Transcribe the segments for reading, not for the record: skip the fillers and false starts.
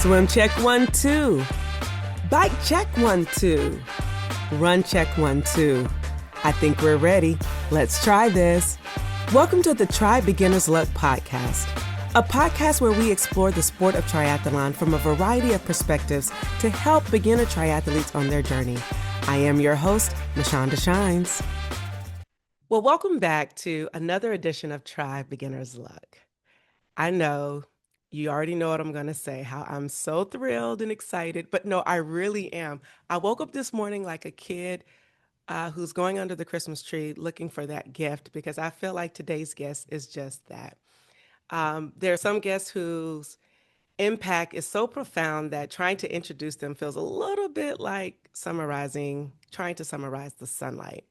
Swim check 1, 2. Bike check 1, 2. Run check 1, 2. I think we're ready. Let's try this. Welcome to the Try Beginner's Luck podcast, a podcast where we explore the sport of triathlon from a variety of perspectives to help beginner triathletes on their journey. I am your host, Mashonda Shines. Well, welcome back to another edition of Try Beginner's Luck. I know you already know what I'm going to say, how I'm so thrilled and excited, but no, I really am. I woke up this morning like a kid who's going under the Christmas tree looking for that gift because I feel like today's guest is just that. There are some guests whose impact is so profound that trying to introduce them feels a little bit like trying to summarize the sunlight.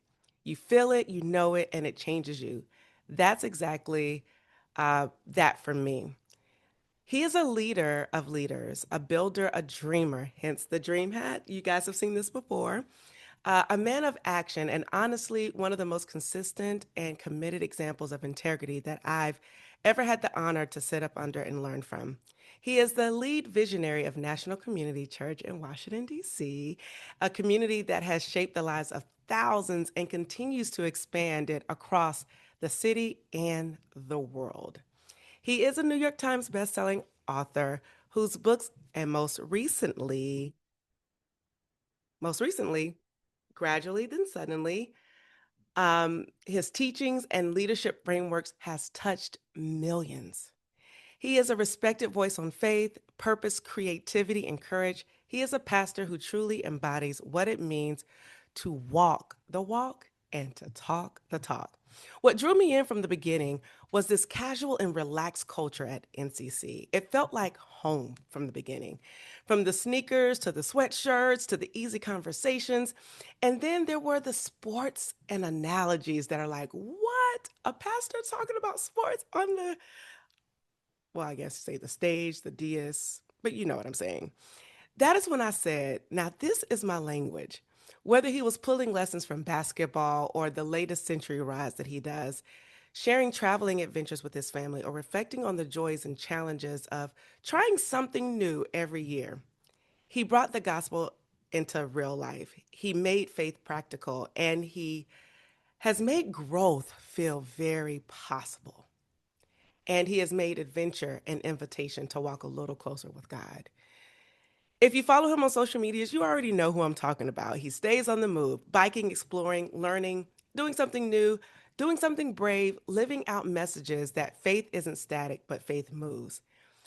You feel it, you know it, and it changes you. That's exactly that for me. He is a leader of leaders, a builder, a dreamer, hence the dream hat. You guys have seen this before. A man of action, and honestly, one of the most consistent and committed examples of integrity that I've ever had the honor to sit up under and learn from. He is the lead visionary of National Community Church in Washington, D.C., a community that has shaped the lives of thousands and continues to expand it across the city and the world. He is a New York Times bestselling author whose books and most recently, Gradually Then Suddenly, his teachings and leadership frameworks has touched millions. He is a respected voice on faith, purpose, creativity, and courage. He is a pastor who truly embodies what it means to walk the walk and to talk the talk. What drew me in from the beginning was this casual and relaxed culture at NCC. It felt like home from the beginning, from the sneakers to the sweatshirts to the easy conversations. And then there were the sports and analogies that are like, what? A pastor talking about sports on the well, I guess say the stage, the dais, but you know what I'm saying. That is when I said, now this is my language. Whether he was pulling lessons from basketball or the latest century rides that he does, sharing traveling adventures with his family, or reflecting on the joys and challenges of trying something new every year, he brought the gospel into real life. He made faith practical, and he has made growth feel very possible. And he has made adventure an invitation to walk a little closer with God. If you follow him on social medias, you already know who I'm talking about. He stays on the move, biking, exploring, learning, doing something new, doing something brave, living out messages that faith isn't static, but faith moves.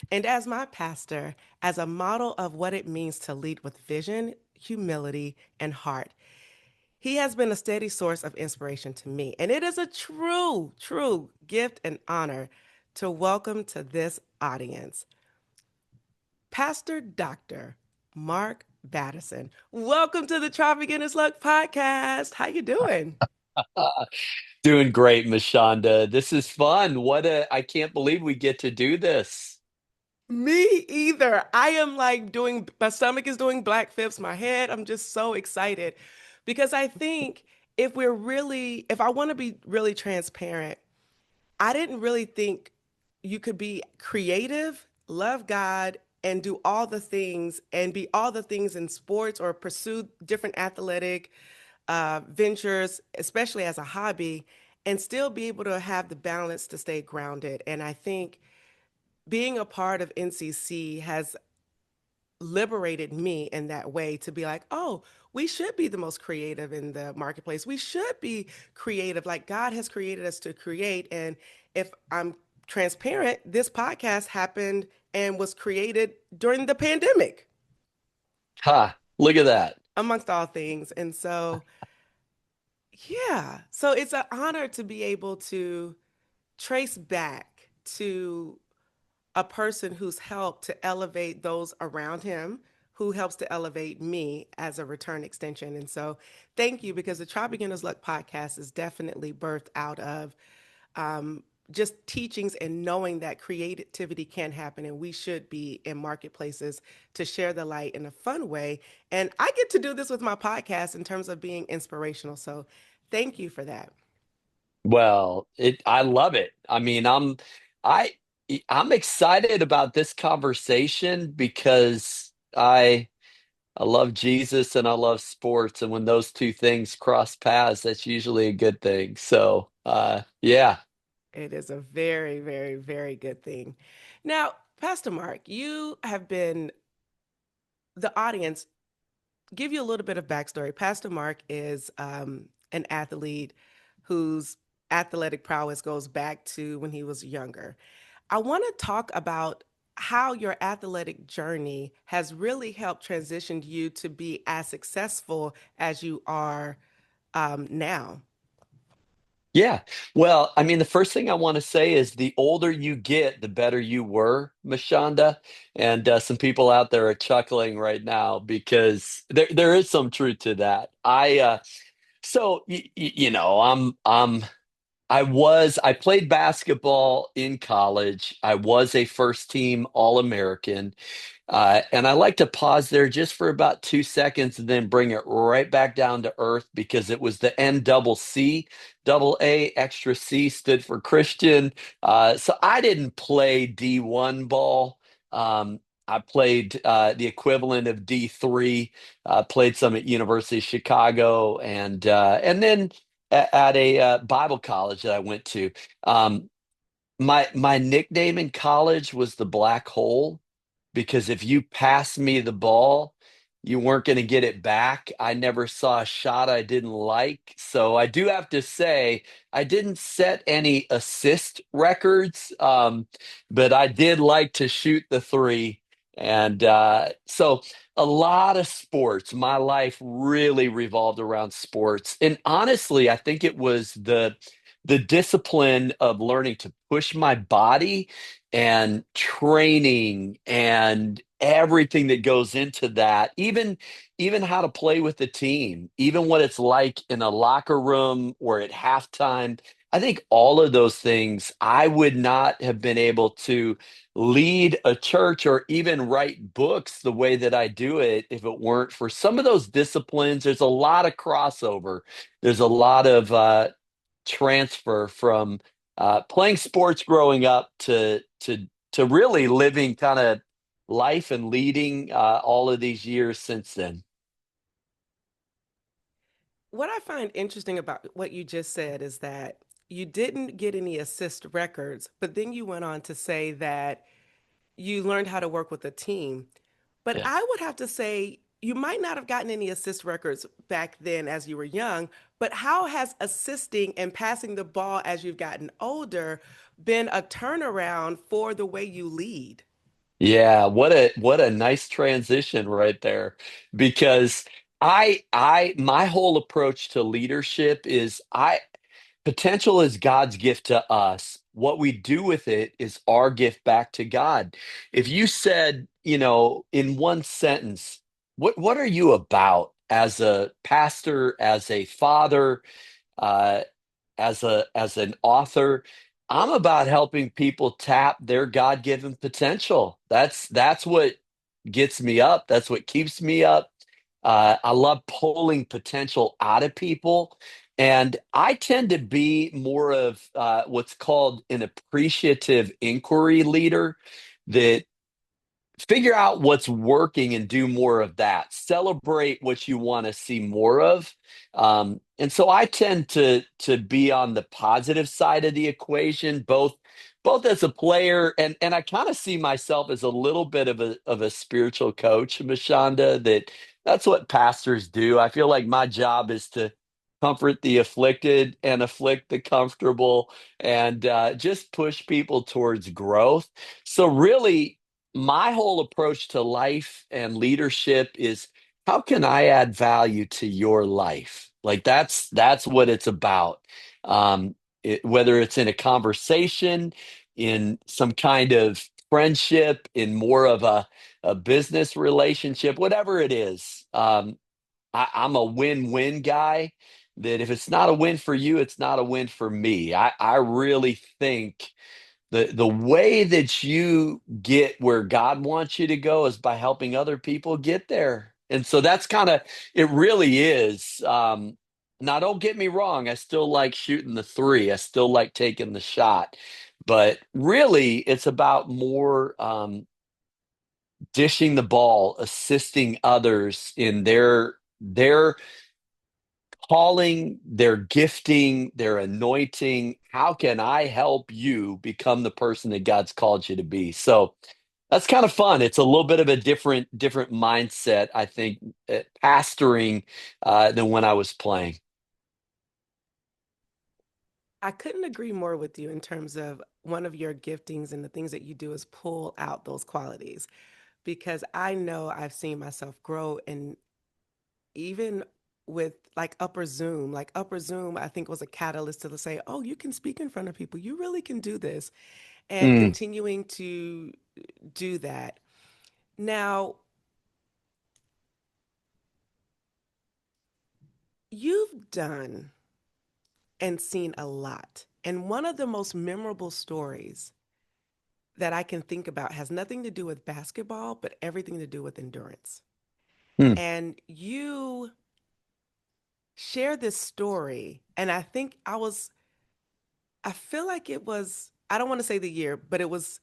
And as my pastor, as a model of what it means to lead with vision, humility, and heart, he has been a steady source of inspiration to me. And it is a true, true gift and honor to welcome to this audience Pastor Dr. Mark Batterson. Welcome to the Try Beginner's Luck podcast. How you doing? Doing great, Mashonda. This is fun. I can't believe we get to do this. Me either. I am like my stomach is doing black flips, my head. I'm just so excited because I think if I want to be really transparent, I didn't really think you could be creative, love God, and do all the things and be all the things in sports or pursue different athletic ventures, especially as a hobby, and still be able to have the balance to stay grounded. And I think being a part of NCC has liberated me in that way to be like, oh, we should be the most creative in the marketplace. We should be creative like God has created us to create. And if I'm transparent, this podcast happened and was created during the pandemic, Ha, look at that. amongst all things. And so, yeah, so it's an honor to be able to trace back to a person who's helped to elevate those around him, who helps to elevate me as a return extension. And so thank you, because the Try Beginner's Luck podcast is definitely birthed out of um, just teachings and knowing that creativity can happen and we should be in marketplaces to share the light in a fun way. And I get to do this with my podcast in terms of being inspirational. So thank you for that. Well, I love it. I mean, I I'm excited about this conversation because I love Jesus and I love sports, and when those two things cross paths, that's usually a good thing. So, yeah. It is a very, very, very good thing. Now, Pastor Mark, you have been the audience. Give you a little bit of backstory. Pastor Mark is an athlete whose athletic prowess goes back to when he was younger. I want to talk about how your athletic journey has really helped transition you to be as successful as you are now. Yeah. Well, I mean, the first thing I want to say is the older you get, the better you were, Mashonda. And some people out there are chuckling right now because there is some truth to that. I played basketball in college. I was a first team All-American. And I like to pause there just for about 2 seconds and then bring it right back down to earth because it was the NCC, double A, extra C stood for Christian. So I didn't play D1 ball. I played the equivalent of D3. Played some at University of Chicago, and then at a Bible college that I went to. Um, my nickname in college was the Black Hole because if you passed me the ball, you weren't going to get it back. I never saw a shot I didn't like. So I do have to say, I didn't set any assist records, but I did like to shoot the three. And so a lot of sports, my life really revolved around sports. And honestly, I think it was the discipline of learning to push my body and training and everything that goes into that, even how to play with the team, even what it's like in a locker room or at halftime. I think all of those things, I would not have been able to lead a church or even write books the way that I do it if it weren't for some of those disciplines. There's a lot of crossover. There's a lot of transfer from playing sports growing up to really living kind of life and leading all of these years since then. What I find interesting about what you just said is that you didn't get any assist records, but then you went on to say that you learned how to work with a team. But Yeah. I would have to say you might not have gotten any assist records back then as you were young, but how has assisting and passing the ball as you've gotten older been a turnaround for the way you lead? Yeah, what a nice transition right there. Because I my whole approach to leadership is I potential is God's gift to us. What we do with it is our gift back to God. If you said, in one sentence, what are you about as a pastor, as a father, uh, as an author? I'm about helping people tap their God-given potential. That's what gets me up. That's what keeps me up. I love pulling potential out of people. And I tend to be more of what's called an appreciative inquiry leader that figure out what's working and do more of that. Celebrate what you want to see more of. And so I tend to be on the positive side of the equation, both as a player and I kind of see myself as a little bit of a spiritual coach, Mashonda, that's what pastors do. I feel like my job is to comfort the afflicted and afflict the comfortable and just push people towards growth. So really my whole approach to life and leadership is how can I add value to your life? Like that's what it's about. Whether it's in a conversation, in some kind of friendship, in more of a business relationship, whatever it is. I'm a win-win guy. That if it's not a win for you, it's not a win for me. I really think the way that you get where God wants you to go is by helping other people get there. And so that's kind of it really is. Now don't get me wrong, I still like shooting the three. I still like taking the shot. But really, it's about more dishing the ball, assisting others in their calling, their gifting, their anointing. How can I help you become the person that God's called you to be? So that's kind of fun. It's a little bit of a different mindset, I think, pastoring than when I was playing. I couldn't agree more with you in terms of one of your giftings and the things that you do is pull out those qualities because I know I've seen myself grow and even with like upper Zoom, I think was a catalyst to say, oh, you can speak in front of people. You really can do this. And Mm. continuing to do that. Now, you've done and seen a lot. And one of the most memorable stories that I can think about has nothing to do with basketball, but everything to do with endurance. Mm. And you share this story, and I feel like it was, I don't want to say the year, but it was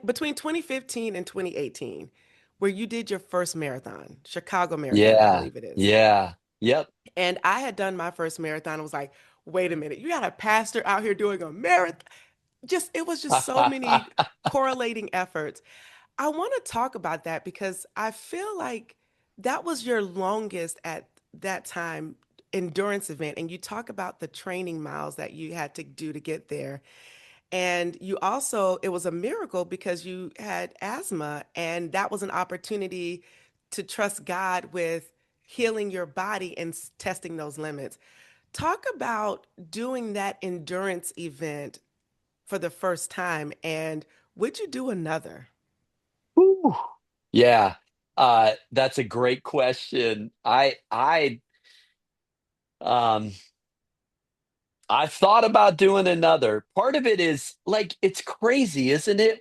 between 2015 and 2018, where you did your first marathon, Chicago Marathon, I Yeah. believe it is. Yeah. Yep. And I had done my first marathon. I was like, wait a minute, you got a pastor out here doing a marathon. It was just so many correlating efforts. I want to talk about that because I feel like that was your longest at that time endurance event. And you talk about the training miles that you had to do to get there. And you also, it was a miracle because you had asthma, and that was an opportunity to trust God with healing your body and testing those limits. Talk about doing that endurance event for the first time, and would you do another? Whew. Yeah. That's a great question. Um I thought about doing another. Part of it is like it's crazy, isn't it?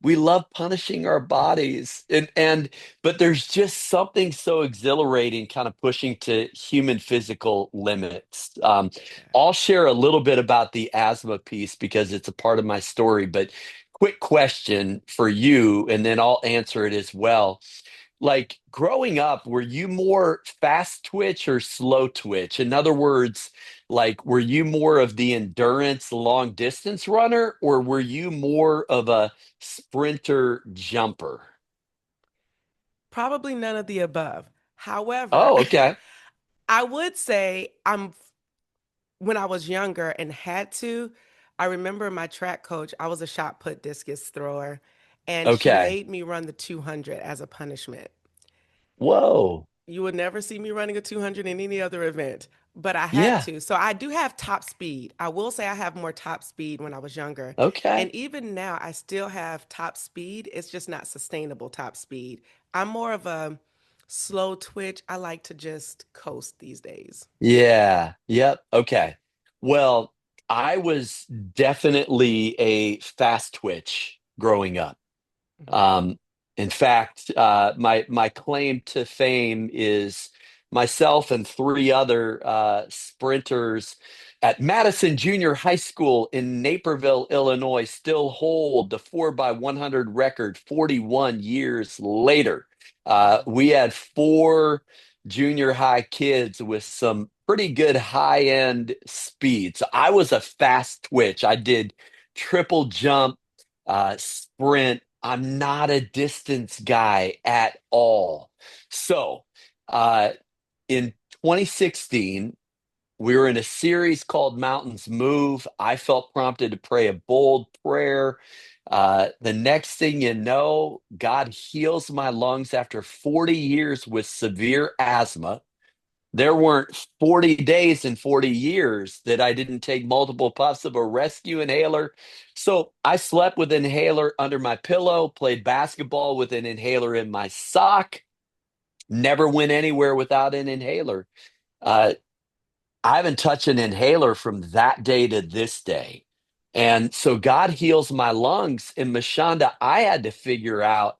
We love punishing our bodies and but there's just something so exhilarating kind of pushing to human physical limits. Yeah. I'll share a little bit about the asthma piece because it's a part of my story, but quick question for you and then I'll answer it as well. Like growing up, were you more fast twitch or slow twitch? In other words, like were you more of the endurance long distance runner or were you more of a sprinter jumper? Probably none of the above. However, Oh, okay. I would say when I was younger and had to, I remember my track coach, I was a shot put discus thrower, and she Okay. made me run the 200 as a punishment. Whoa. You would never see me running a 200 in any other event, but I had Yeah. to. So I do have top speed. I will say I have more top speed when I was younger. And Okay. even now, I still have top speed. It's just not sustainable top speed. I'm more of a slow twitch. I like to just coast these days. Yeah. Yep. Okay. Well, I was definitely a fast twitch growing up. Mhm. Um, in fact, my claim to fame is myself and three other sprinters at Madison Junior High School in Naperville, Illinois, still hold the 4x100 record 41 years later. Wow. We had four junior high kids with some pretty good high end speed. So I was a fast twitch. I did triple jump, sprint. I'm not a distance guy at all. So, uh, in 2016, we were in a series called Mountains Move. I felt prompted to pray a bold prayer. The next thing you know, God heals my lungs after 40 years with severe asthma. There weren't 40 days and 40 years that I didn't take multiple puffs of a rescue inhaler. So I slept with an inhaler under my pillow, played basketball with an inhaler in my sock, never went anywhere without an inhaler. Uh, I haven't touched an inhaler from that day to this day. And so God heals my lungs. And Mashonda, I had to figure out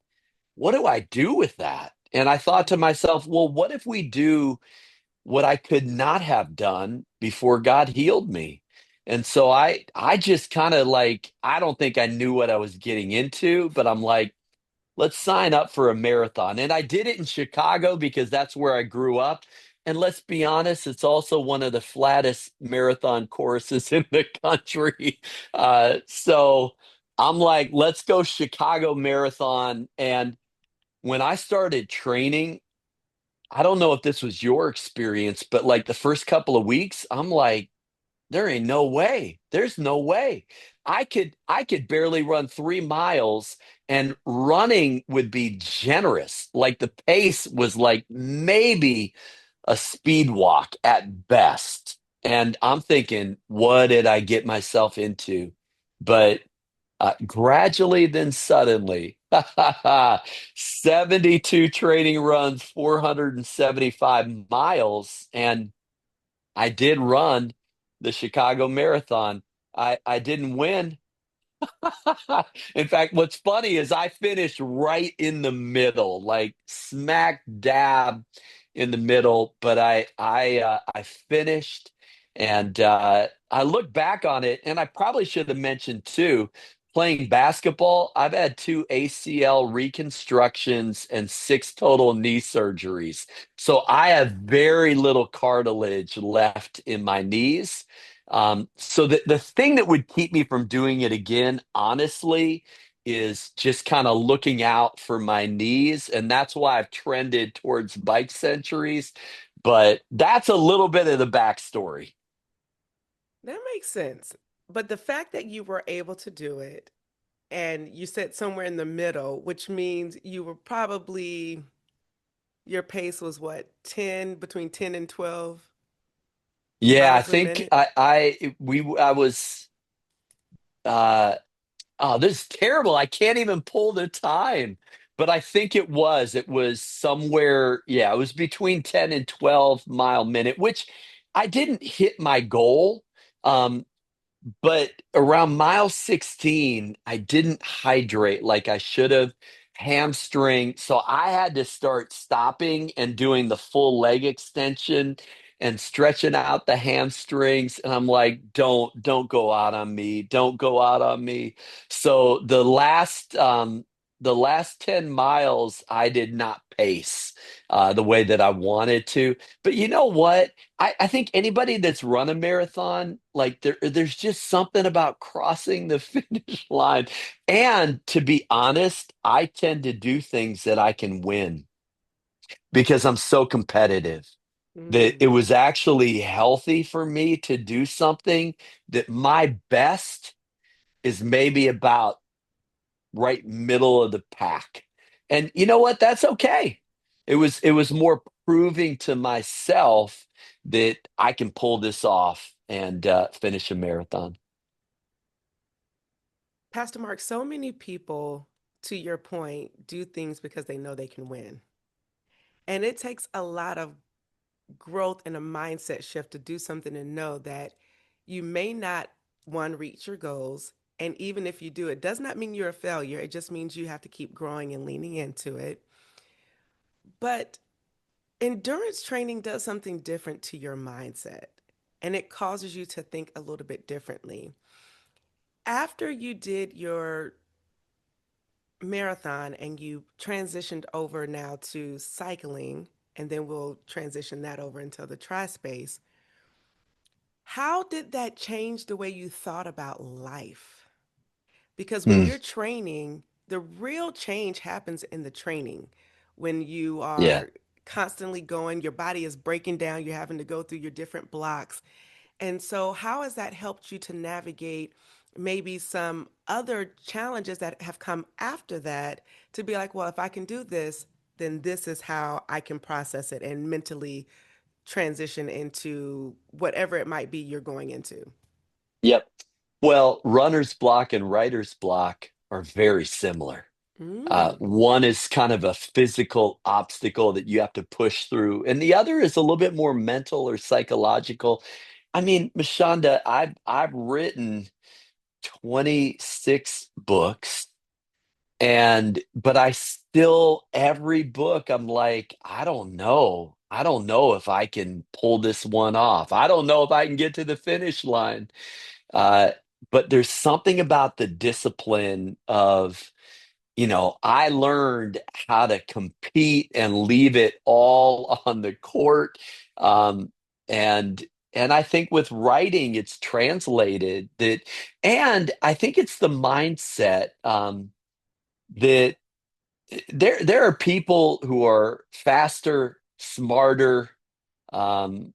what do I do with that? And I thought to Mhm. myself, well, what if we do what I could not have done before God healed me? And so I just kind of like, I don't think I knew what I was getting into, but I'm like, let's sign up for a marathon. And I did it in Chicago because that's where I grew up. And let's be honest, it's also one of the flattest marathon courses in the country. So I'm like, let's go Chicago Marathon. And when I started training, I don't know if this was your experience, but like the first couple of weeks, I'm like, there ain't no way. There's no way. I could barely run 3 miles, and running would be generous. Like the pace was like maybe a speed walk at best. And I'm thinking, what did I get myself into? But gradually, then suddenly, 72 training runs, 475 miles, and I did run the Chicago Marathon. I didn't win. In fact, what's funny is I finished right in the middle, like smack dab in the middle. But I finished, and I look back on it, and I probably should have mentioned too. Playing basketball, I've had two ACL reconstructions and six total knee surgeries. So I have very little cartilage left in my knees. So the thing that would keep me from doing it again, honestly, is just kind of looking out for my knees. And that's why I've trended towards bike centuries. But that's a little bit of the backstory. That makes sense. But the fact that you were able to do it and you said somewhere in the middle, which means you were probably, your pace was what, 10, between 10 and 12 Yeah, I miles a think minute? I was oh, this is terrible. I can't even pull the time. But I think it was somewhere, yeah, it was between 10 and 12 mile minute, which I didn't hit my goal. Um, but around mile 16, I didn't hydrate like I should have. Hamstring. So I had to start stopping and doing the full leg extension and stretching out the hamstrings. And I'm like, don't go out on me. Don't go out on me. So the last 10 miles, I did not pace the way that I wanted to. But you know what? I think anybody that's run a marathon, like there's just something about crossing the finish line. And to be honest, I tend to do things that I can win because I'm so competitive. That it Mm. was actually healthy for me to do something that my best is maybe about right middle of the pack. And you know what? That's okay. It was more proving to myself that I can pull this off and finish a marathon. Pastor Mark, so many people, to your point, do things because they know they can win. And it takes a lot of growth and a mindset shift to do something and know that you may not, one, reach your goals. And even if you do, it does not mean you're a failure. It just means you have to keep growing and leaning into it. But endurance training does something different to your mindset, and it causes you to think a little bit differently. After you did your marathon and you transitioned over now to cycling, and then we'll transition that over into the tri space, how did that change the way you thought about life? Because when Hmm. you're training, the real change happens in the training. When you Yeah. are constantly going, your body is breaking down, you're having to go through your different blocks. And so, how has that helped you to navigate maybe some other challenges that have come after that to be like, well, if I can do this, then this is how I can process it and mentally transition into whatever it might be you're going into? Yep. Well, runner's block and writer's block are very similar. Mm. One is kind of a physical obstacle that you have to push through, and the other is a little bit more mental or psychological. I mean, Mashonda, I've written 26 books, but I still, every book I'm like, I don't know. I don't know if I can pull this one off. I don't know if I can get to the finish line. Uh, but there's something about the discipline of, I learned how to compete and leave it all on the court. Um, and and I think with writing, it's translated that, and I think it's the mindset that there are people who are faster, smarter, um,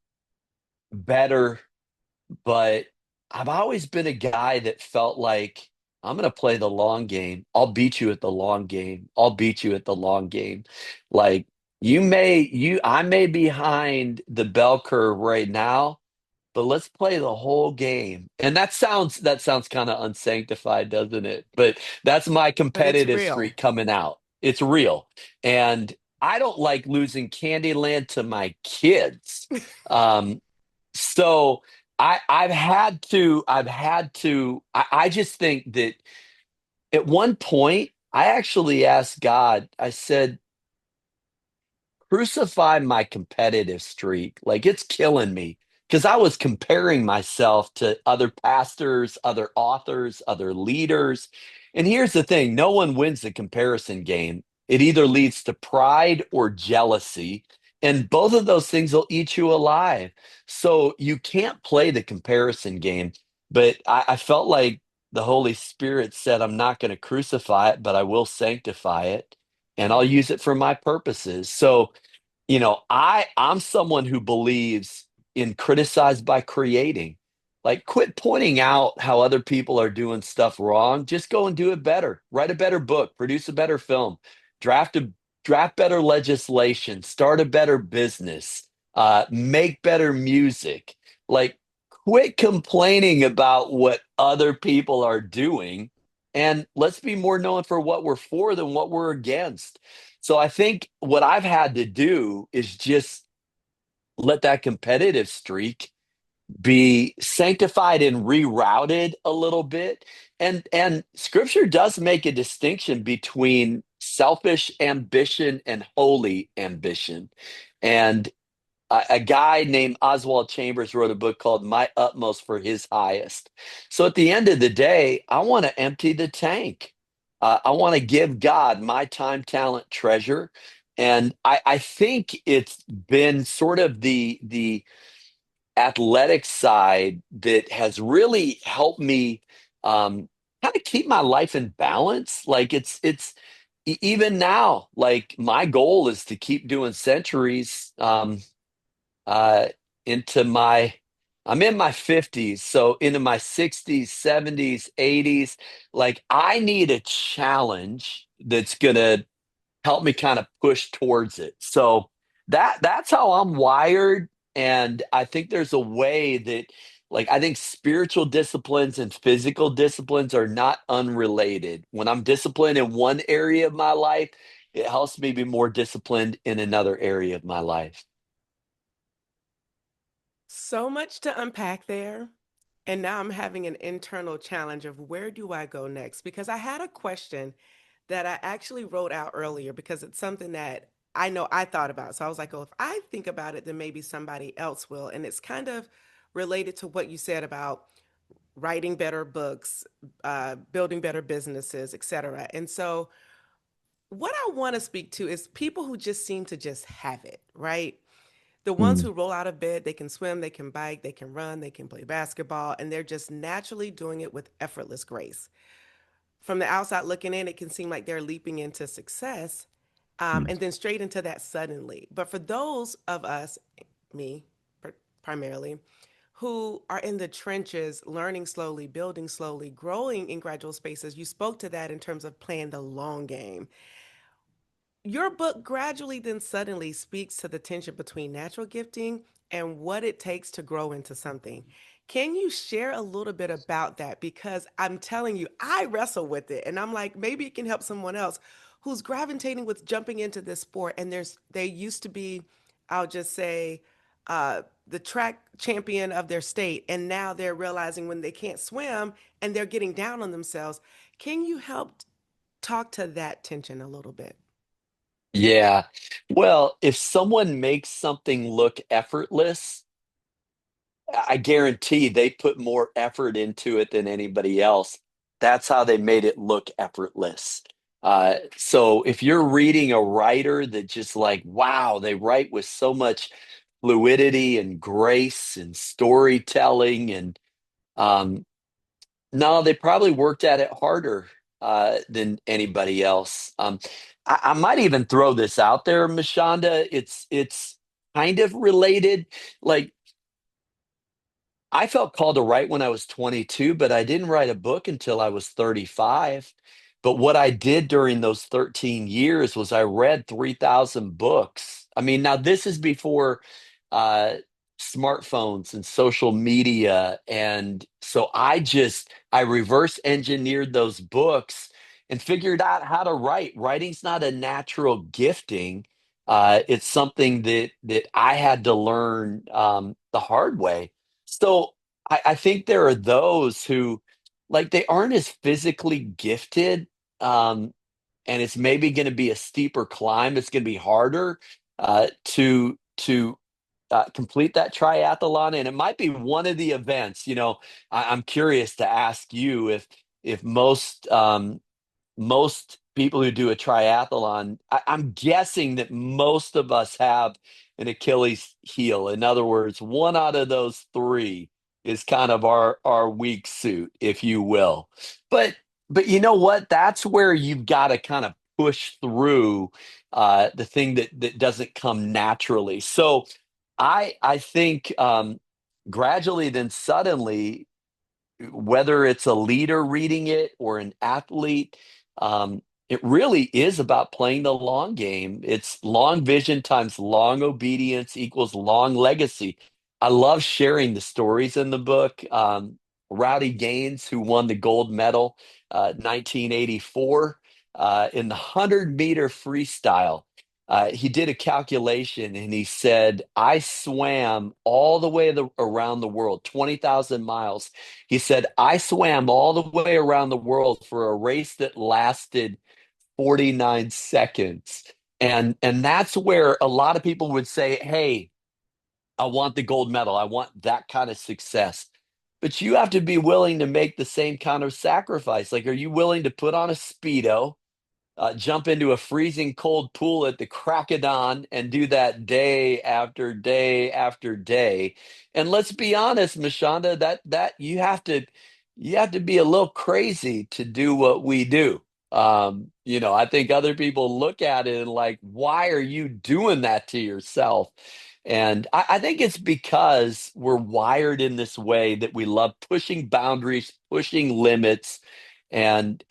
better, but I've always been a guy that felt like I'm going to play the long game. I'll beat you at the long game. I'll beat you at the long game. Like I may be behind the bell curve right now, but let's play the whole game. And that sounds kind of unsanctified, doesn't it? But that's my But it's competitive real. streak coming out. It's real. And I don't like losing Candyland to my kids. Um, so I just think that at one point I actually asked God, I said, crucify my competitive streak. Like it's killing me because I was comparing myself to other pastors, other authors, other leaders. And here's the thing, no one wins the comparison game. It either leads to pride or jealousy. And both of those things will eat you alive. So you can't play the comparison game. But I felt like the Holy Spirit said, I'm not going to crucify it, but I will sanctify it and I'll Mhm. use it for my purposes. So I'm someone who believes in criticize by creating. Like, quit pointing out how other people are doing stuff wrong. Just go and do it better. Write a better book, produce a better film, draft a draft better legislation, start a better business, make better music. Like, quit complaining about what other people are doing, and let's be more known for what we're for than what we're against. So I think what I've had to do is just let that competitive streak be sanctified and rerouted a little bit. And scripture does make a distinction between selfish ambition and holy ambition. And a guy named Oswald Chambers wrote a book called My Utmost for His Highest. So at the end of the day, I want to empty the tank. I want to give God my time, talent, treasure. And I think it's been sort of the athletic side that has really helped me kind of keep my life in balance. Like even now, like my goal is to keep doing centuries. Uh, into my I'm in my 50s, so into my 60s, 70s, 80s. Like I need a challenge that's gonna help me kind of push towards it. So that's how I'm wired. And I think there's a way that like I think spiritual disciplines and physical disciplines are not unrelated. When I'm disciplined in one area of my life, it helps me be more disciplined in another area of my life. So much to unpack there. And now I'm having an internal challenge of where do I go next? Because I had a question that I actually wrote out earlier because it's something that I know I thought about. So I was like, oh, if I think about it, then maybe somebody else will. And it's kind of related to what you said about writing better books, building better businesses, etc. And so what I want to speak to is people who just seem to just have it, right? The ones Mm, who roll out of bed, they can swim, they can bike, they can run, they can play basketball, and they're just naturally doing it with effortless grace. From the outside looking in, it can seem like they're leaping into success mm, and then straight into that suddenly. But for those of us, me primarily, who are in the trenches, learning slowly, building slowly, growing in gradual spaces, you spoke to that in terms of playing the long game. Your book gradually then suddenly speaks to the tension between natural gifting and what it takes to grow into something. Can you share a little bit about that? Because I'm telling you, I wrestle with it and I'm like, maybe it can help someone else who's gravitating with jumping into this sport. And they used to be, I'll just say, the track champion of their state. And now they're realizing when they can't swim and they're getting down on themselves. Can you help talk to that tension a little bit? Yeah. Well, if someone makes something look effortless, I guarantee they put more effort into it than anybody else. That's how they made it look effortless. So if you're reading a writer that just like, wow, they write with so much fluidity and grace and storytelling and um, no, they probably worked at it harder than anybody else. I might even throw this out there, Mashonda. It's kind of related. Like I felt called to write when I was 22, but I didn't write a book until I was 35. But what I did during those 13 years was I read 3,000 books. I mean, now this is before uh, smartphones and social media. And so I reverse engineered those books and figured out how to write. Writing's not a natural gifting. It's something that I had to learn the hard way. So I think there are those who like they aren't as physically gifted, um, and it's maybe going to be a steeper climb. It's going to be harder to complete that triathlon, and it might be one of the events. I'm curious to ask you if most people who do a triathlon, I'm guessing that most of us have an Achilles heel. In other words, one out of those three is kind of our weak suit, if you will. But but you know what? That's where you've got to kind of push through the thing that doesn't come naturally. So I think gradually, then suddenly whether it's a leader reading it or an athlete, it really is about playing the long game. It's long vision times long obedience equals long legacy. I love sharing the stories in the book. Rowdy Gaines, who won the gold medal 1984 in the 100-meter freestyle. He did a calculation and he said, I swam all the way around the world, 20,000 miles. He said, I swam all the way around the world for a race that lasted 49 seconds. And that's where a lot of people would say, hey, I want the gold medal. I want that kind of success. But you have to be willing to make the same kind of sacrifice. Like, are you willing to put on a Speedo, jump into a freezing cold pool at the crack of dawn and do that day after day after day? And let's be honest, Mashonda, that you have to be a little crazy to do what we do. I think other people look at it and like, why are you doing that to yourself? And I think it's because we're wired in this way that we love pushing boundaries, pushing limits, and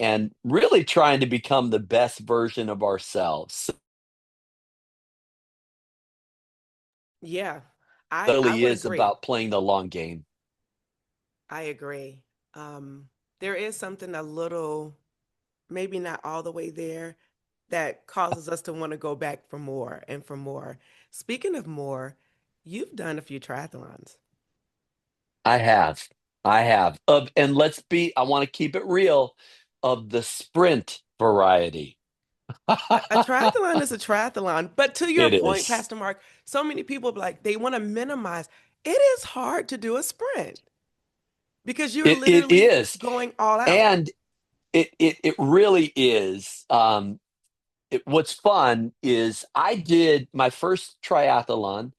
really trying to become the best version of ourselves. Yeah, It I really would is agree. about playing the long game. I agree. There is something a little, maybe not all the way there, that causes us to want to go back for more and for more. Speaking of more, you've done a few triathlons. I have. I have. And I want to keep it real of the sprint variety. A triathlon is a triathlon, but to your It point, is. Pastor Mark, so many people like they want to minimize. It is hard to do a sprint because you're It literally is. going all out. And it really is. What's fun is I did my first triathlon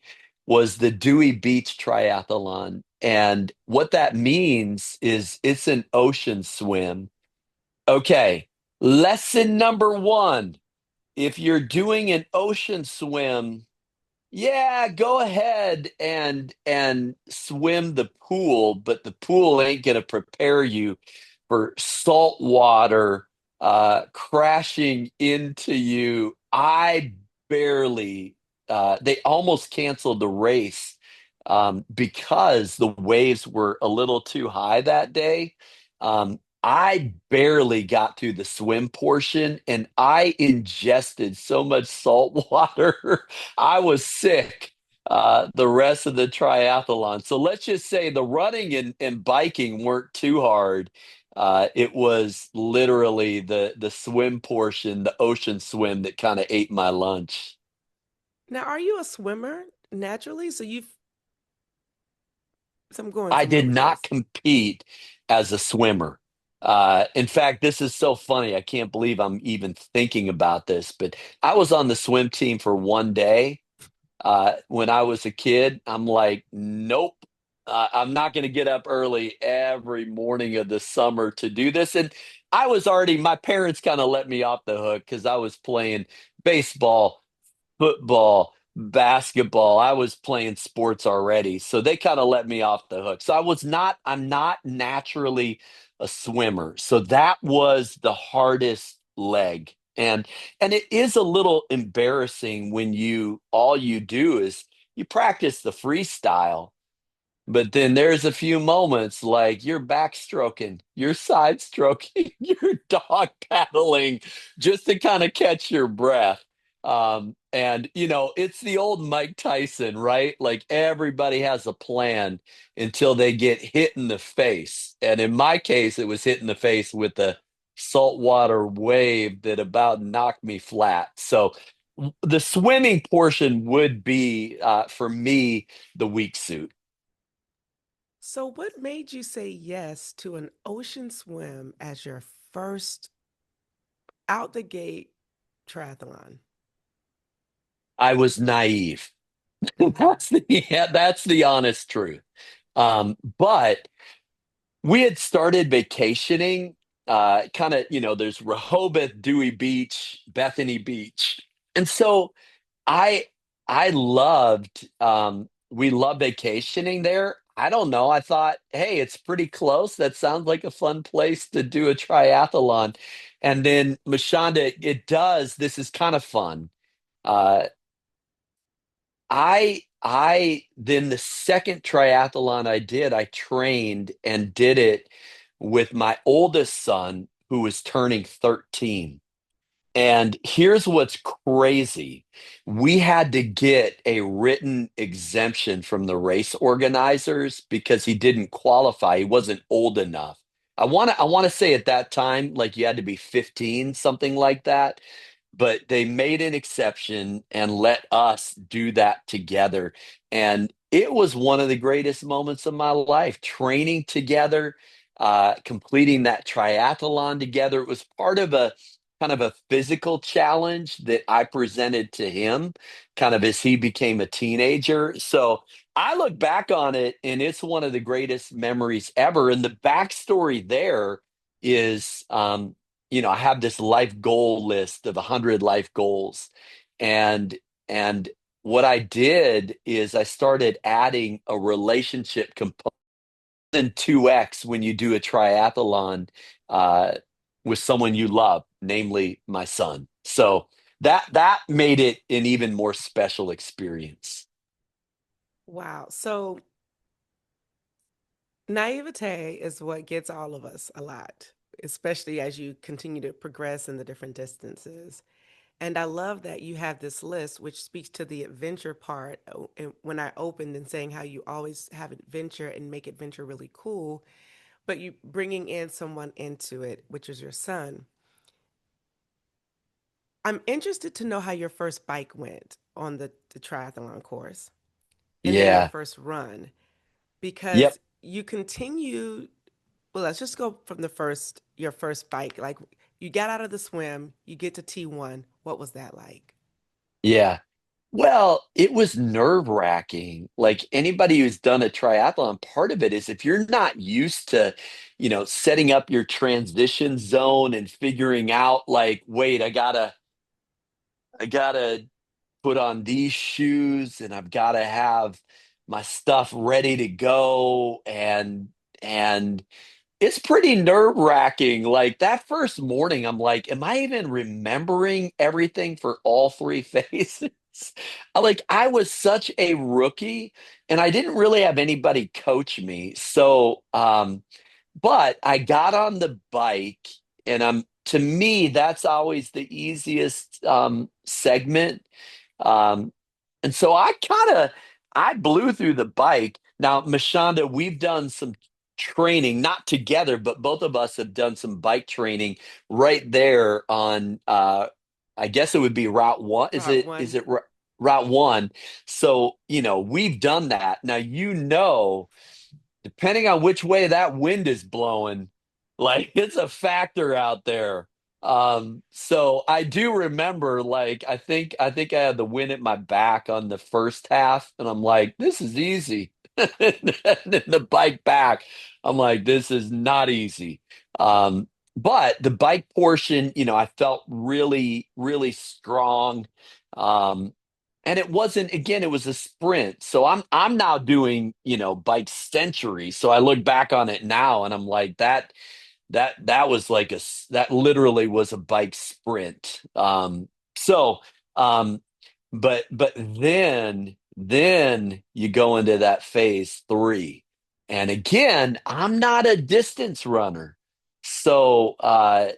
was the Dewey Beach Triathlon. And what that means is it's an ocean swim. Okay, lesson number one. If you're doing an ocean swim, yeah, go ahead and swim the pool, but the pool ain't gonna prepare you for salt water crashing into you. I barely they almost canceled the race because the waves were a little too high that day. I barely got through the swim portion and I ingested so much salt water. I was sick the rest of the triathlon. So let's just say the running and biking weren't too hard. It was literally the swim portion, the ocean swim that kind of ate my lunch. Now, are you a swimmer naturally? So I'm going I somewhere did with not this. compete as a swimmer. In fact, this is so funny. I can't believe I'm even thinking about this, but I was on the swim team for one day when I was a kid. I'm like, nope, I'm not going to get up early every morning of the summer to do this. And I was already, my parents kind of let me off the hook because I was playing baseball, football, basketball. I was playing sports already. So they kind of let me off the hook. So I'm not naturally a swimmer. So that was the hardest leg. And it is a little embarrassing when you all you do is you practice the freestyle, but then there's a few moments like you're backstroking, you're side stroking, you're dog paddling just to kind of catch your breath. And it's the old Mike Tyson, right? Like everybody has a plan until they get hit in the face. And in my case, it was hit in the face with a saltwater wave that about knocked me flat. So the swimming portion would be, for me, the weak suit. So, what made you say yes to an ocean swim as your first out the gate triathlon? I was naive. That's the honest truth. But we had started vacationing, kind of, there's Rehoboth, Dewey Beach, Bethany Beach. And so I I loved we love vacationing there. I don't know. I thought, hey, it's pretty close. That sounds like a fun place to do a triathlon. And then Mashonda, it does. This is kind of fun. Uh, I then the second triathlon I did, I trained and did it with my oldest son who was turning 13. And here's what's crazy. We had to get a written exemption from the race organizers because he didn't qualify. He wasn't old enough. I want to say at that time like you had to be 15, something like that, but they made an exception and let us do that together. And it was one of the greatest moments of my life, training together, completing that triathlon together. It was part of a kind of a physical challenge that I presented to him kind of as he became a teenager. So I look back on it and it's one of the greatest memories ever. And the backstory there is, I have this life goal list of 100 life goals. And, and what I did is I started adding a relationship component than 2x when you do a triathlon uh, with someone you love, namely my son. So that made it an even more special experience. Wow. So, naivete is what gets all of us a lot, especially as you continue to progress in the different distances. And I love that you have this list, which speaks to the adventure part. And when I opened and saying how you always have adventure and make adventure really cool, but you bringing in someone into it, which is your son. I'm interested to know how your first bike went on the triathlon course and then your Yeah. first run Yep. because you continue. Well, let's just go from your first bike. Like you got out of the swim, you get to T1. What was that like? Yeah. Well, it was nerve-wracking. Like anybody who's done a triathlon, part of it is if you're not used to, setting up your transition zone and figuring out like, wait, I gotta put on these shoes and I've got to have my stuff ready to go and it's pretty nerve-wracking. Like that first morning, I'm like, am I even remembering everything for all three phases? Like I was such a rookie and I didn't really have anybody coach me. So but I got on the bike and to me, that's always the easiest segment. um, and so I blew through the bike. Now, Mashonda, we've done some training, not together, but both of us have done some bike training right there on I guess it would be Route 1. Is Route it one. Route 1? So, we've done that. Now, depending on which way that wind is blowing, like it's a factor out there. So I do remember, like, I think I had the wind at my back on the first half, and I'm like, this is easy. And then the bike back, I'm like, this is not easy. Um, but the bike portion, I felt really, really strong. Um, and it wasn't, again, it was a sprint. So I'm now doing, bike century. So I look back on it now and I'm like, that was like that literally was a bike sprint. So um but then you go into that phase 3. And again, I'm not a distance runner. So I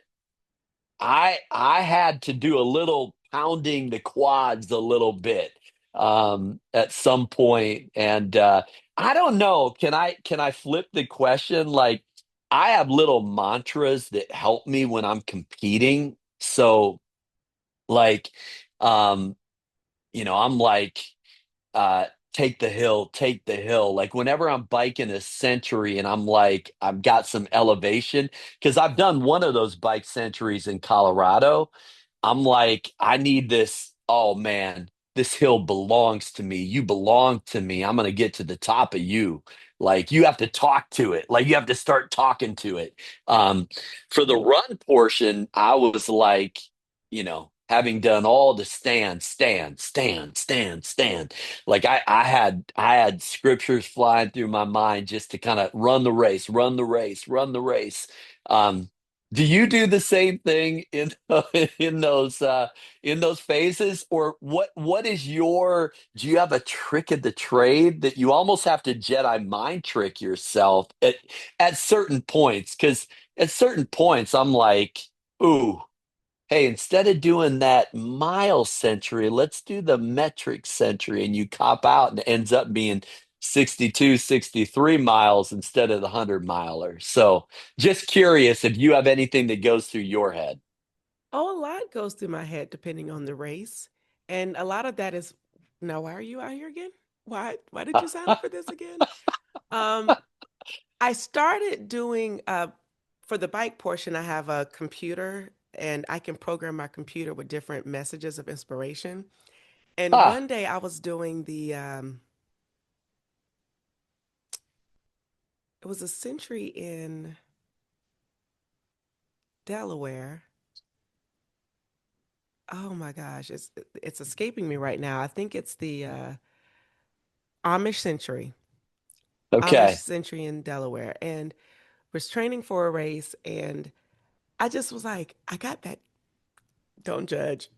had to do a little pounding the quads a little bit at some point, and I don't know. Can I flip the question? Like, I have little mantras that help me when I'm competing. So, like, um, I'm like, uh take the hill, like whenever I'm biking a century and I'm like I've got some elevation, because I've done one of those bike centuries in Colorado. I'm like, I need this. Oh man, this hill belongs to me. You belong to me. I'm gonna get to the top of you. Like, you have to talk to it, like you have to start talking to it. For the run portion, I was like, having done all the stand, like I had scriptures flying through my mind just to kind of run the race, run the race, run the race. Um, do you do the same thing in in those phases, or what is your? Do you have a trick of the trade that you almost have to Jedi mind trick yourself at certain points? Because at certain points, I'm like, ooh. Hey, instead of doing that mile century, let's do the metric century. And you cop out and it ends up being 62, 63 miles instead of the 100 miler. So just curious if you have anything that goes through your head. Oh, a lot goes through my head depending on the race. And a lot of that is, now, why are you out here again? Why did you sign up for this again? Um, I started doing for the bike portion, I have a computer and I can program my computer with different messages of inspiration. And Ah, one day I was doing it was a century in Delaware. Oh my gosh, it's escaping me right now. I think it's the Amish century. Amish okay. century in Delaware, and was training for a race, and I just was like, I got that. Don't judge.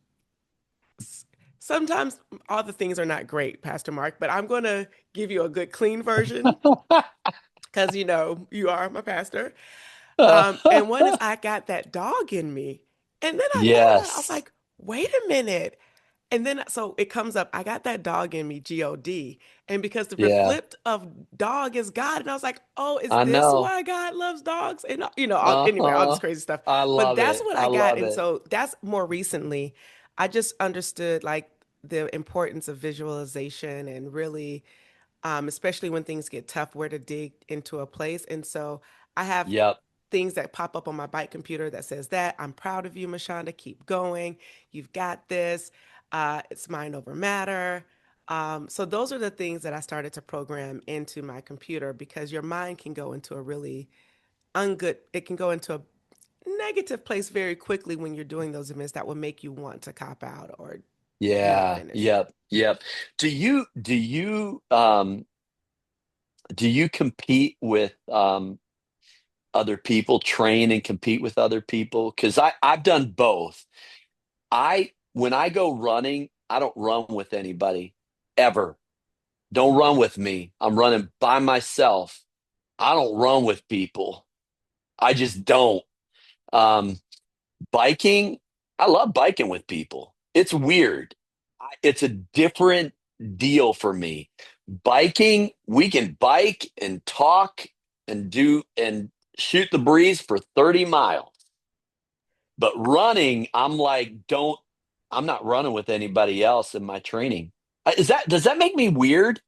Sometimes all the things are not great, Pastor Mark, but I'm going to give you a good, clean version because you are my pastor. And one is I got that dog in me. And then I thought about it. I was Yes. like, wait a minute. And then so it comes up, I got that dog in me, God. And because the Yeah, reflect of dog is God. And I was like, oh, is I this know. why God loves dogs? And anyway, all this Uh-huh. crazy stuff. I But love that's it. what I I got. love And it. so that's more recently. I just understood like the importance of visualization and really especially when things get tough, where to dig into a place. And so I have Yep. things that pop up on my bike computer that says that I'm proud of you, Mashonda. Keep going. You've got this. It's mind over matter. So those are the things that I started to program into my computer because your mind can go into a really ungood, it can go into a negative place very quickly when you're doing those events that will make you want to cop out or not Yeah. finish. Yep. Yep. Do you compete with other people, train and compete with other people? Because I've done both. When I go running, I don't run with anybody ever. Don't run with me. I'm running by myself. I don't run with people. I just don't. Um, Biking, I love biking with people. It's weird. It's a different deal for me. Biking, we can bike and talk. and shoot the breeze for 30 miles. But running, I'm like, don't, I'm not running with anybody else in my training. Does that make me weird?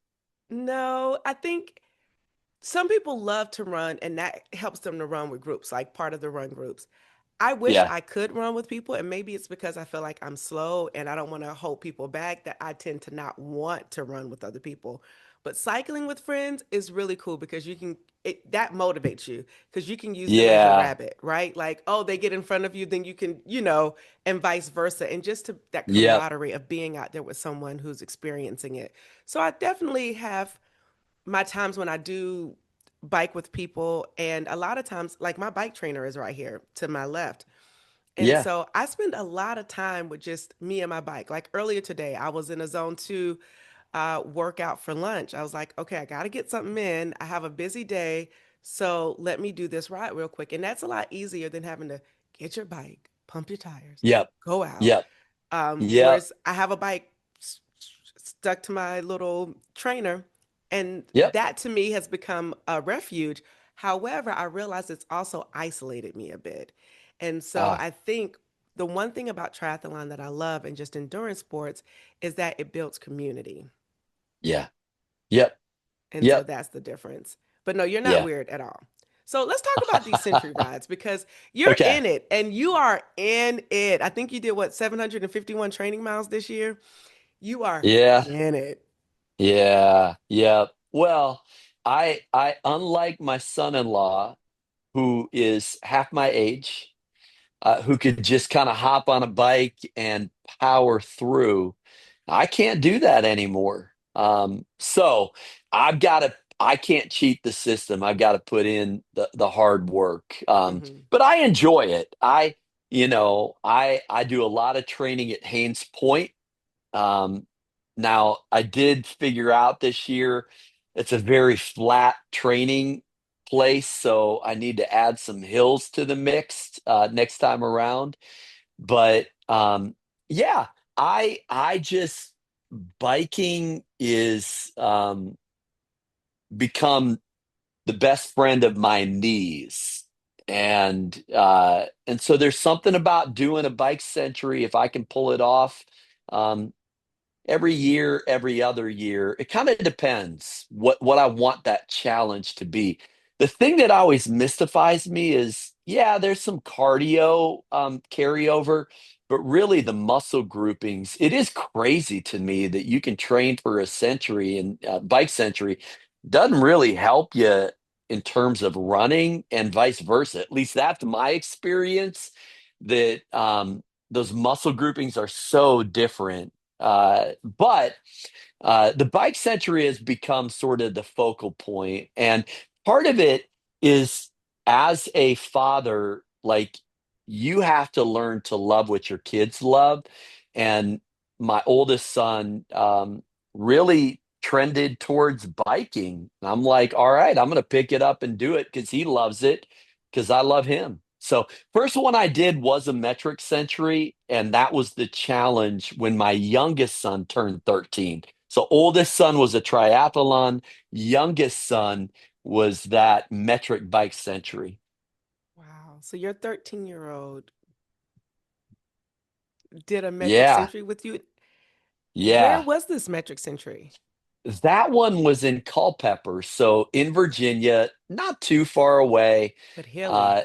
No, I think some people love to run, and that helps them to run with groups, like part of the run groups. I wish Yeah. I could run with people, and maybe it's because I feel like I'm slow and I don't want to hold people back that I tend to not want to run with other people. But cycling with friends is really cool because that motivates you because you can use them as your Yeah. rabbit, right? Like, oh, they get in front of you, then you can, and vice versa. And just to that Yep. camaraderie of being out there with someone who's experiencing it. So I definitely have my times when I do bike with people, and a lot of times, like my bike trainer is right here to my left. And Yeah. so I spend a lot of time with just me and my bike. Like earlier today, I was in a zone 2 workout for lunch. I was like, okay, I got to get something in. I have a busy day. So let me do this ride real quick. And that's a lot easier than having to get your bike, pump your tires, Yep. go out. Yep. Yep. Whereas I have a bike stuck to my little trainer, and Yep. that to me has become a refuge. However, I realize it's also isolated me a bit. And so Ah, I think the one thing about triathlon that I love and just endurance sports is that it builds community. yeah. Yep. And so Yep. that's the difference. But no, you're not Yeah. weird at all. So let's talk about these century rides because you're Okay. in it and you are in it. I think you did what, 751 training miles this year? You are Yeah. in it. Yeah. Yeah. Well, I unlike my son-in-law, who is half my age, who could just kind of hop on a bike and power through. I can't do that anymore. So I can't cheat the system. I've got to put in the hard work. Hmm. But I enjoy it. I do a lot of training at Haynes Point. Um, Now, I did figure out this year it's a very flat training place, so I need to add some hills to the mix next time around. But yeah, I just biking is become the best friend of my knees. And so there's something about doing a bike century if I can pull it off. Um, every year, every other year. It kind of depends what I want that challenge to be. The thing that always mystifies me is, yeah, there's some cardio carryover, but really the muscle groupings. It is crazy to me that you can train for a century and bike century doesn't really help you in terms of running and vice versa. At least that's my experience. That those muscle groupings are so different, but the bike century has become sort of the focal point. And part of it is as a father, like you have to learn to love what your kids love. And my oldest son really trended towards biking. I'm like, all right, I'm going to pick it up and do it because he loves it, because I love him. So first one I did was a metric century, and that was the challenge when my youngest son turned 13. So oldest son was a triathlon, youngest son was that metric bike century. Wow. So your 13-year-old did a metric Yeah, century with you. Where yeah. was this metric century? That one was in Culpeper, so in Virginia, not too far away, But Hilly. uh,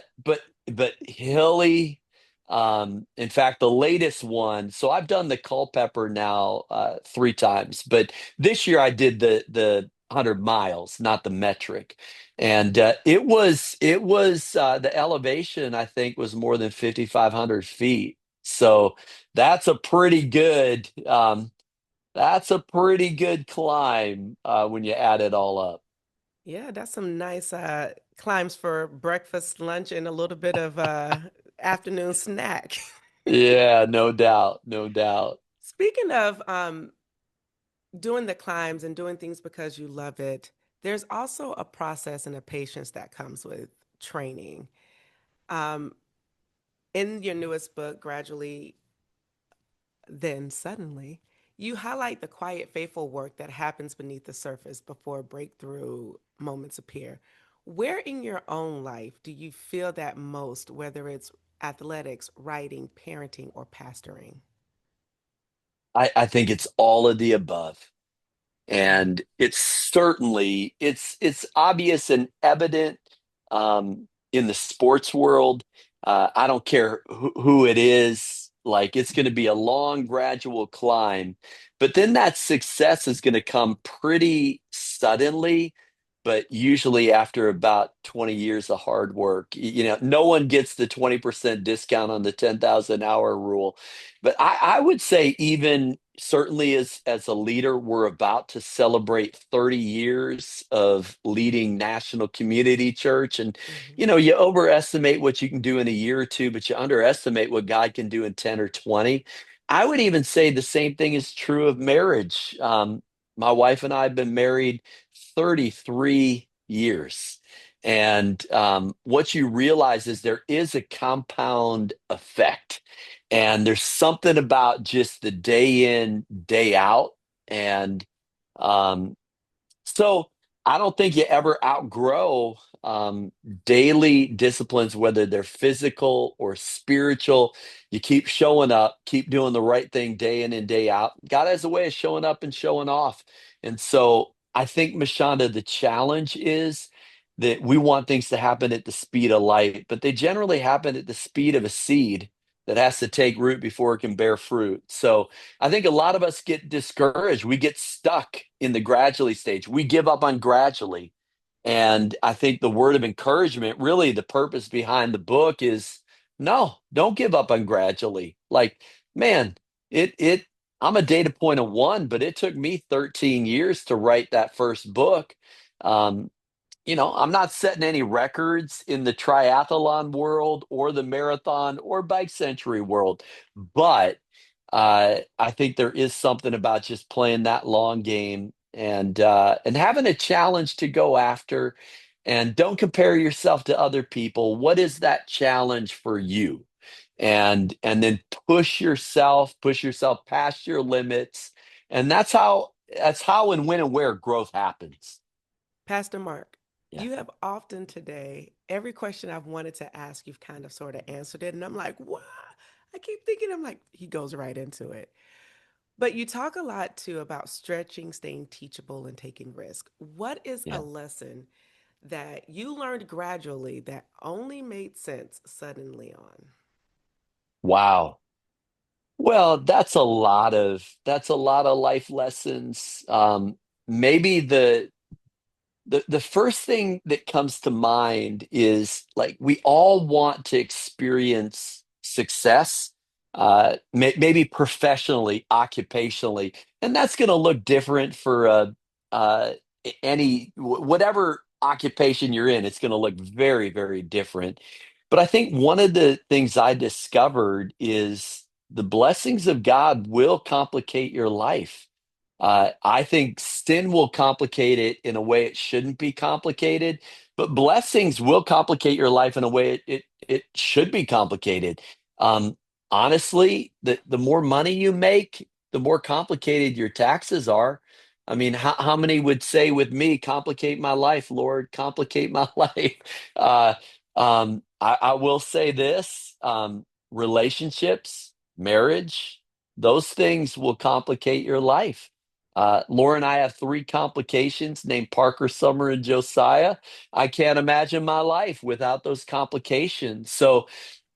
but hilly. In fact, the latest one. So I've done the Culpeper now 3 times, but this year I did the 100 miles, not the metric, and it was the elevation I think was more than 5,500 feet. So that's a pretty good. That's a pretty good climb when you add it all up. Yeah, that's some nice climbs for breakfast, lunch, and a little bit of afternoon snack. Yeah, no doubt, no doubt. Speaking of doing the climbs and doing things because you love it, there's also a process and a patience that comes with training. Um, in your newest book, Gradually, Then Suddenly, you highlight the quiet, faithful work that happens beneath the surface before breakthrough moments appear. Where in your own life do you feel that most, whether it's athletics, writing, parenting, or pastoring? I think it's all of the above. Mm, And it's certainly it's obvious and evident in the sports world. I don't care who it is, like it's going to be a long gradual climb, but then that success is going to come pretty suddenly, but usually after about 20 years of hard work. No one gets the 20% discount on the 10,000 hour rule. But I would say, even certainly as a leader, we're about to celebrate 30 years of leading National Community Church. And, mhm. you overestimate what you can do in a year or two, but you underestimate what God can do in 10 or 20. I would even say the same thing is true of marriage. My wife and I have been married 33 years. And what you realize is there is a compound effect. And there's something about just the day in, day out. And um, so I don't think you ever outgrow daily disciplines, whether they're physical or spiritual. You keep showing up, keep doing the right thing day in and day out. God has a way of showing up and showing off. And so I think, Mashonda, the challenge is that we want things to happen at the speed of light, but they generally happen at the speed of a seed that has to take root before it can bear fruit. So I think a lot of us get discouraged. We get stuck in the gradually stage. We give up on gradually. And I think the word of encouragement, really the purpose behind the book is no, don't give up on gradually. Like, man, it I'm a data point of one, but it took me 13 years to write that first book. Um, I'm not setting any records in the triathlon world or the marathon or bike century world, but I think there is something about just playing that long game and having a challenge to go after. And don't compare yourself to other people. What is that challenge for you? And then push yourself past your limits. And that's how and when and where growth happens. Pastor Mark, Yeah. you have often today, every question I've wanted to ask, you've kind of sort of answered it. And I'm like, what? I keep thinking, I'm like, he goes right into it. But you talk a lot too about stretching, staying teachable, and taking risk. What is a Yeah. lesson that you learned gradually that only made sense suddenly on? Wow. Well, that's a lot of life lessons. Maybe the first thing that comes to mind is, like, we all want to experience success, maybe professionally, occupationally, and that's going to look different for uh, whatever occupation you're in. It's going to look very, very different. But I think one of the things I discovered is the blessings of God will complicate your life. I think sin will complicate it in a way it shouldn't be complicated, but blessings will complicate your life in a way it should be complicated. Um, Honestly, the more money you make, the more complicated your taxes are. I mean, how many would say with me, complicate my life, Lord, complicate my life? Uh, I will say this, relationships, marriage, those things will complicate your life. Laura and I have three complications named Parker, Summer, and Josiah. I can't imagine my life without those complications. So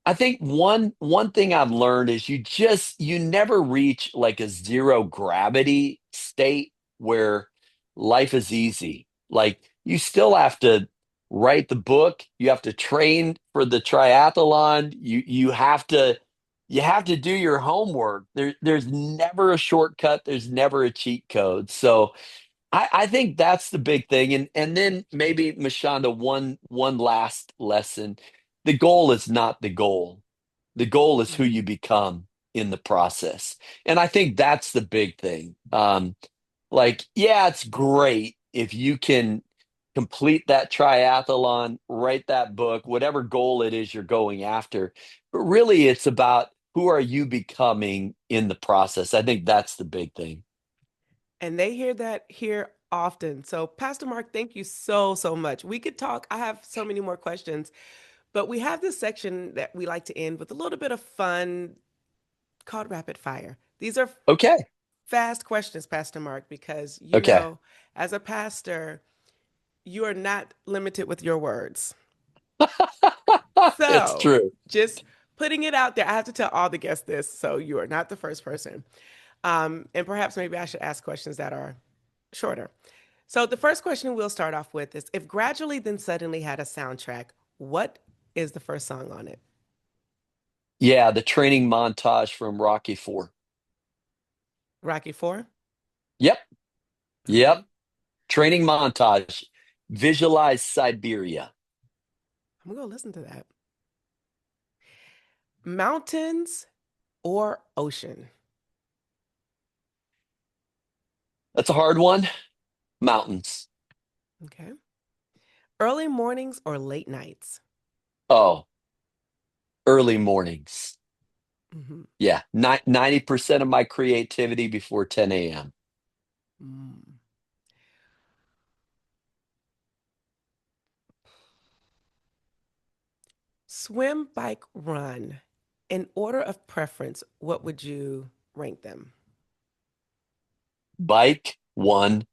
I think one thing I've learned is you never reach like a zero gravity state where life is easy. Like, you still have to write the book, you have to train for the triathlon, you have to do your homework. There's never a shortcut, there's never a cheat code. So I think that's the big thing. And then maybe, Mashonda, one last lesson. The goal is not the goal. The goal is who Mm. you become in the process. And I think that's the big thing. Like, yeah, it's great if you can complete that triathlon, write that book, whatever goal it is you're going after. But really, it's about who are you becoming in the process. I think that's the big thing. And they hear that here often. So, Pastor Mark, thank you so, so much. We could talk. I have so many more questions, but we have this section that we like to end with a little bit of fun called rapid fire. These are Okay. fast questions, Pastor Mark, because Okay. as a pastor, you are not limited with your words. It's So, true. just putting it out there, I have to tell all the guests this, so you are not the first person. And perhaps maybe I should ask questions that are shorter. So, the first question we'll start off with is if Gradually Then Suddenly had a soundtrack, what is the first song on it? Yeah, the training montage from Rocky 4. Rocky 4? Yep. Yep. Okay. Training montage. Visualize Siberia. I'm going to listen to that. Mountains or ocean? That's a hard one. Mountains. Okay. Early mornings or late nights? Oh, early mornings. Hmm. Yeah, 90% of my creativity before 10 a.m. Mm. Swim, bike, run. In order of preference, what would you rank them? Bike, one.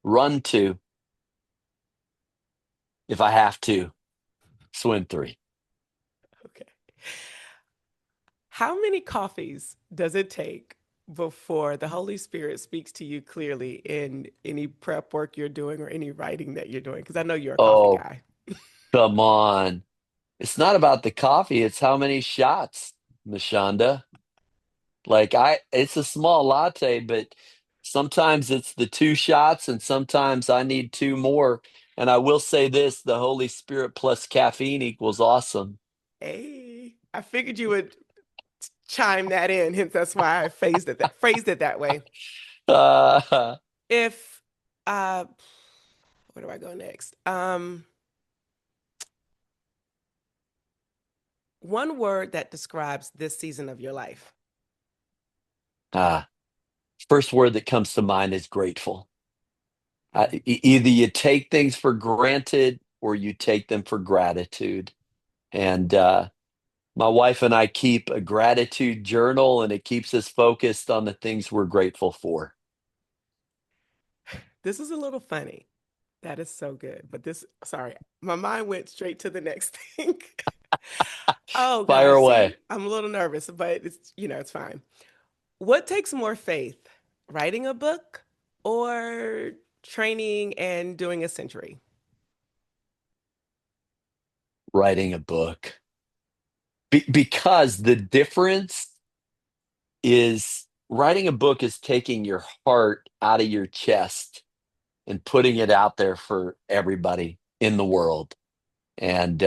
Run, two. If I have to, swim, three. Okay. How many coffees does it take before the Holy Spirit speaks to you clearly in any prep work you're doing or any writing that you're doing? Because I know you're a coffee Oh, guy. come on. It's not about the coffee, it's how many shots, Mashonda. It's a small latte, but sometimes it's the two shots, and sometimes I need two more. And I will say this, the Holy Spirit plus caffeine equals awesome. Hey, I figured you would chime that in. Hence, that's why I phrased it that way. Uh, If uh, where do I go next? One word that describes this season of your life. uh, First word that comes to mind is grateful. Mm. Either you take things for granted or you take them for gratitude. And my wife and I keep a gratitude journal, and it keeps us focused on the things we're grateful for. This is a little funny. That is so good. But sorry, my mind went straight to the next thing. Oh Fire gosh, away. see, I'm a little nervous, but it's fine. What takes more faith, writing a book or training and doing a century? Writing a book. Because the difference is writing a book is taking your heart out of your chest and putting it out there for everybody in the world. And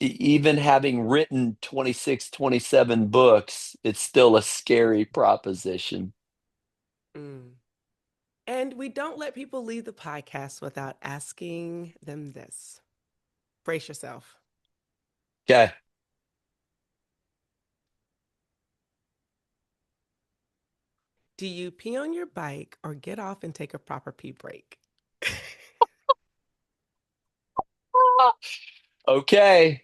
even having written 26, 27 books, it's still a scary proposition. Mm. And we don't let people leave the podcast without asking them this. Brace yourself. Okay. Do you pee on your bike or get off and take a proper pee break? Okay.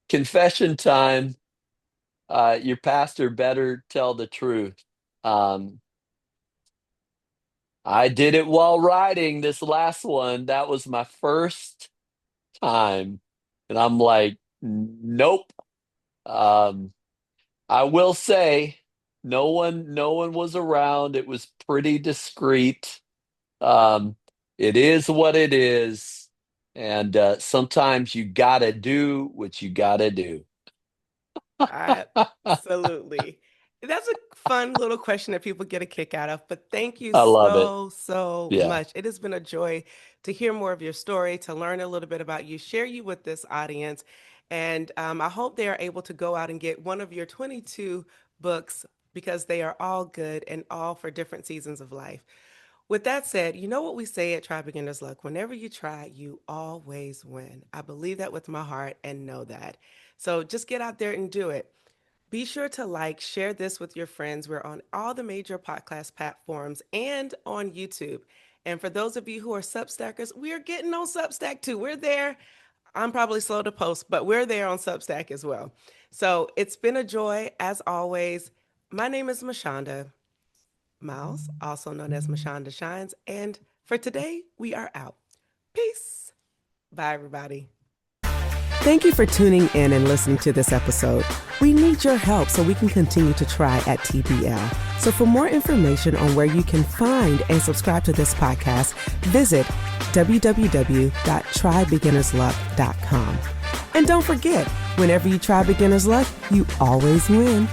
Confession time. Your pastor better tell the truth. Um, I did it while riding this last one. That was my first time. And I'm like, nope. Um, I will say no one was around. It was pretty discreet. Um, it is what it is. And sometimes you gotta do what you gotta do. Absolutely. That's a fun little question that people get a kick out of. But thank you I love it. so, so Yeah. much. It has been a joy to hear more of your story, to learn a little bit about you, share you with this audience. And I hope they are able to go out and get one of your 22 books because they are all good and all for different seasons of life. With that said, you know what we say at Try Beginner's Luck? Whenever you try, you always win. I believe that with my heart and know that. So just get out there and do it. Be sure to like, share this with your friends. We're on all the major podcast platforms and on YouTube. And for those of you who are Substackers, we're getting on Substack too. We're there. I'm probably slow to post, but we're there on Substack as well. So it's been a joy as always. My name is Mashonda Miles, also known as Mashonda Shines. And for today, we are out. Peace. Bye, everybody. Thank you for tuning in and listening to this episode. We need your help so we can continue to try at TBL. So for more information on where you can find and subscribe to this podcast, visit www.trybeginnersluck.com. And don't forget, whenever you try beginner's luck, you always win.